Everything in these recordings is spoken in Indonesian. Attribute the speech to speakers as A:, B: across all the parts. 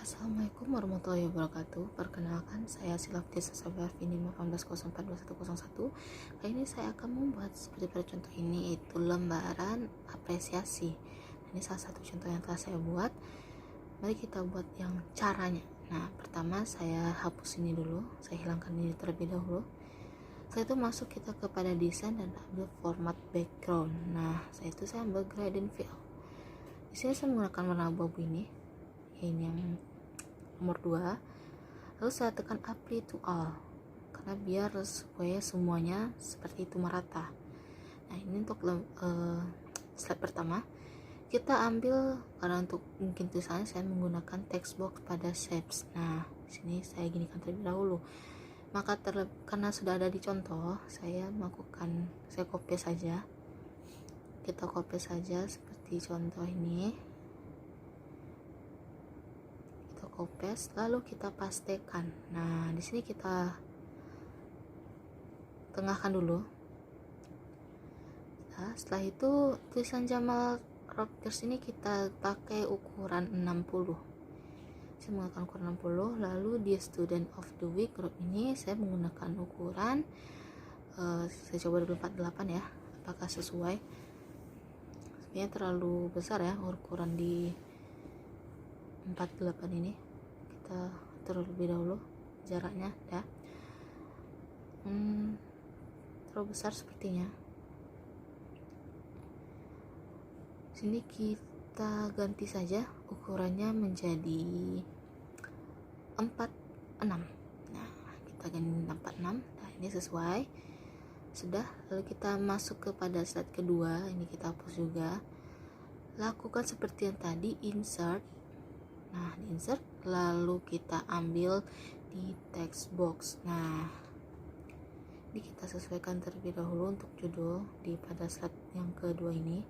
A: Assalamualaikum warahmatullahi wabarakatuh. Perkenalkan, saya Silafti Sasabar Vini 18042101. Kali ini saya akan membuat seperti pada contoh ini, yaitu lembaran apresiasi. Ini salah satu contoh yang telah saya buat. Mari kita buat yang caranya. Nah, pertama saya hapus ini dulu, saya hilangkan ini terlebih dahulu. Setelah itu masuk kita kepada desain dan ambil format background. Nah, saya ambil gradient fill. Di sini saya menggunakan warna abu-abu ini yang nomor 2. Lalu saya tekan apply to all karena biar supaya semuanya seperti itu merata. Nah, ini untuk slide pertama. Kita ambil, karena untuk mungkin tulisannya saya menggunakan text box pada shapes. Nah, di sini saya ginikan terlebih dahulu. Maka karena sudah ada di contoh, saya copy saja. Kita copy saja seperti contoh ini. Copy, lalu kita pastekan. Nah, di sini kita tengahkan dulu. Nah, setelah itu tulisan Jamal Rockers ini kita pakai ukuran 60. Saya menggunakan ukuran 60. Lalu di Student of the Week group ini saya menggunakan ukuran saya coba 248 ya. Apakah sesuai? Sebenarnya terlalu besar ya ukuran di 48 ini. Kita terlebih dahulu jaraknya ya. Terlalu besar sepertinya. Sini kita ganti saja ukurannya menjadi 46. Nah, kita ganti 46. Nah, ini sesuai. Sudah, lalu kita masuk kepada slide kedua. Ini kita hapus juga. Lakukan seperti yang tadi, insert. Nah, di insert, lalu kita ambil di text box. Nah, ini kita sesuaikan terlebih dahulu untuk judul pada slide yang kedua ini.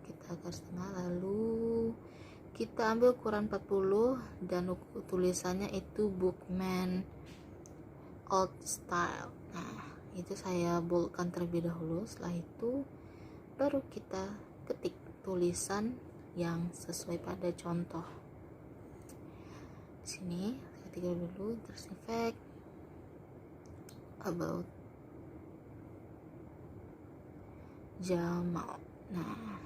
A: Kita garis tengah, lalu kita ambil ukuran 40 dan tulisannya itu Bookman Old Style. Nah, itu saya boldkan terlebih dahulu. Setelah itu baru kita ketik tulisan yang sesuai pada contoh. Sini saya ketik dulu terus effect about Jamal. Nah,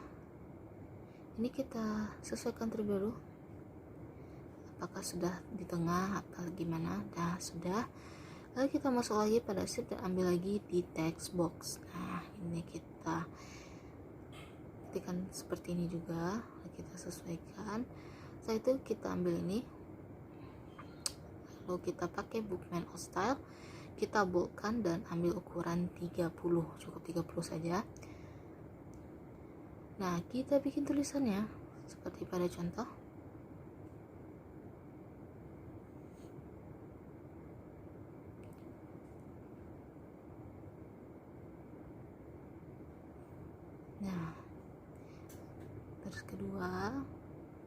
A: ini kita sesuaikan terlebih dahulu apakah sudah di tengah atau gimana. Nah, sudah. Lalu kita masuk lagi pada sheet dan ambil lagi di text box. Nah, ini kita ketikkan seperti ini juga. Lalu kita sesuaikan. Setelah itu kita ambil ini, lalu kita pakai Bookman Old Style, kita boldkan dan ambil ukuran 30, cukup 30 saja. Nah, kita bikin tulisannya seperti pada contoh. Nah, terus kedua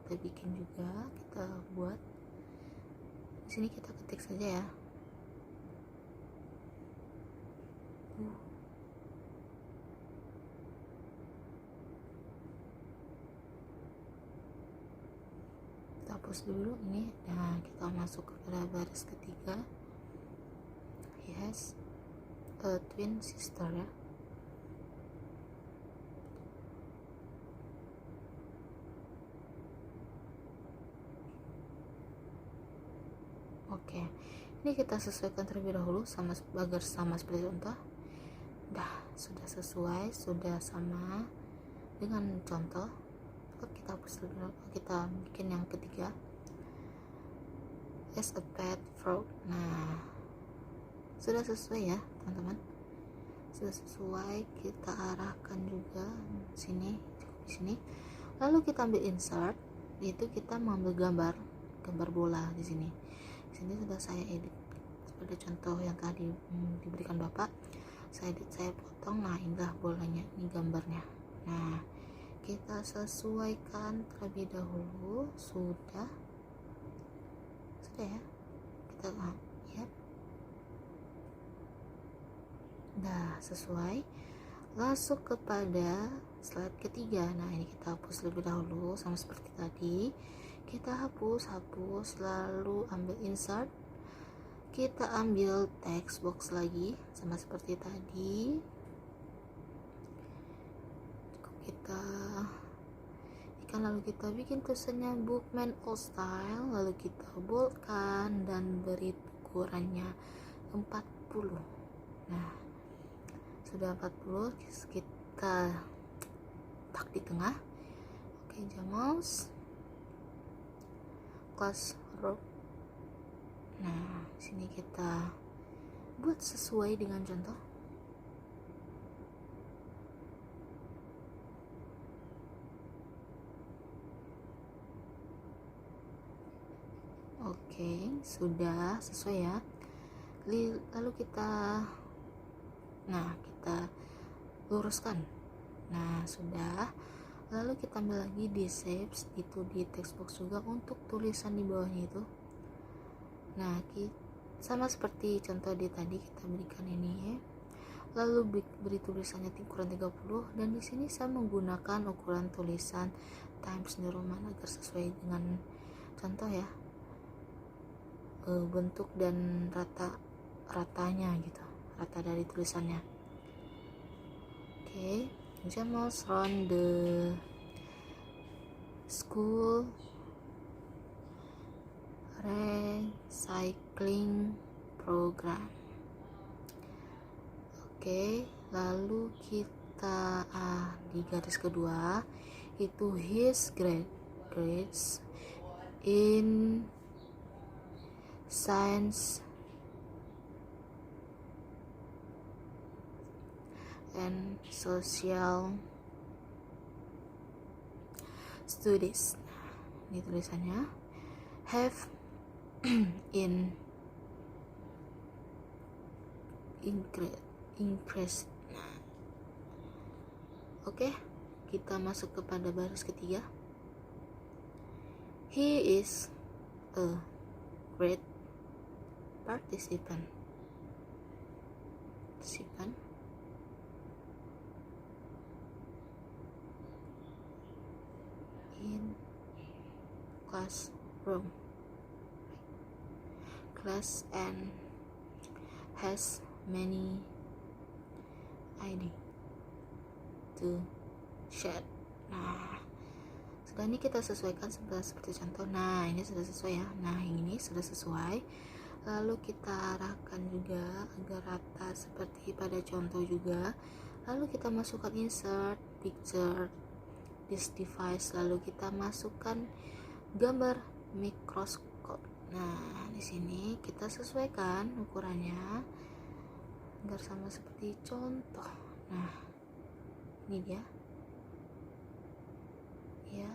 A: kita bikin juga, kita buat di sini, kita ketik saja ya. Kita hapus dulu ini. Nah, kita masuk kepada baris ketiga. Yes, a twin sister ya. Oke, ini kita sesuaikan terlebih dahulu agar sama seperti contoh. Sudah sesuai, sudah sama dengan contoh. Kita hapus dulu, kita bikin yang ketiga, as a pet frog. Nah, sudah sesuai ya teman-teman, sudah sesuai. Kita arahkan juga sini, cukup di sini. Lalu kita ambil insert, yaitu kita mengambil gambar bola di sini. Di sini sudah saya edit seperti contoh yang tadi diberikan Bapak. Saya edit, saya potong. Nah, inilah bolanya, ini gambarnya. Nah, kita sesuaikan terlebih dahulu. Sudah ya, kita lihat. Nah, sesuai. Masuk kepada slide ketiga. Nah, ini kita hapus lebih dahulu sama seperti tadi. kita hapus lalu ambil insert, kita ambil text box lagi sama seperti tadi, kita ikan, lalu kita bikin tulisannya Bookman Old Style, lalu kita boldkan dan beri ukurannya 40. Nah, sudah 40, kita tak di tengah. Oke, Jamals Classroom. Nah, sini kita buat sesuai dengan contoh. Oke, sudah sesuai ya. Lalu kita luruskan. Nah, sudah. Lalu kita ambil lagi di shapes, itu di text box juga untuk tulisan di bawahnya itu. Nah, sama seperti contoh di tadi, kita berikan ini ya. Lalu beri tulisannya ukuran 30, dan di sini saya menggunakan ukuran tulisan Times New Roman agar sesuai dengan contoh ya, bentuk dan ratanya gitu, rata dari tulisannya. Oke, Jamals round the school recycling program. Oke, lalu kita di garis kedua itu his grades in science and social studies. Ini tulisannya have increased. Oke, kita masuk kepada baris ketiga. He is a great participant in class and has many ideas to share. Nah, sudah, ini kita sesuaikan seperti contoh. Nah, ini sudah sesuai ya. Nah, yang ini sudah sesuai. Lalu kita arahkan juga agar rata seperti pada contoh juga. Lalu kita masukkan insert picture this device, lalu kita masukkan gambar mikroskop. Nah, di sini kita sesuaikan ukurannya agar sama seperti contoh. Nah, ini dia ya,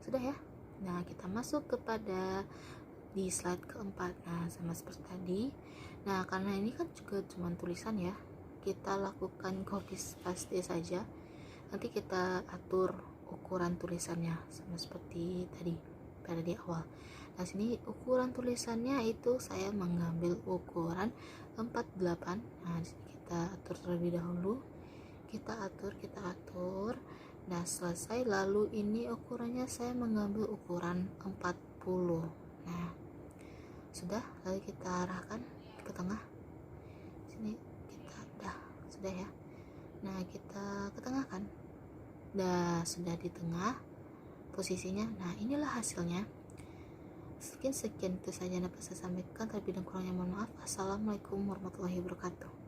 A: sudah ya. Nah, kita masuk kepada di slide keempat. Nah, sama seperti tadi. Nah, karena ini kan juga cuma tulisan ya, kita lakukan copy paste saja. Nanti kita atur ukuran tulisannya sama seperti tadi pada di awal. Nah, sini ukuran tulisannya itu saya mengambil ukuran 48. Nah, di sini kita atur terlebih dahulu. Kita atur. Nah, selesai. Lalu ini ukurannya saya mengambil ukuran 40. Nah, sudah. Lalu kita arahkan ke tengah. Sini kita sudah ya. Nah, kita ketengahkan. Sudah di tengah posisinya. Nah, inilah hasilnya. Sekian itu saja yang dapat saya sampaikan. Terlebih dan kurangnya mohon maaf. Assalamualaikum warahmatullahi wabarakatuh.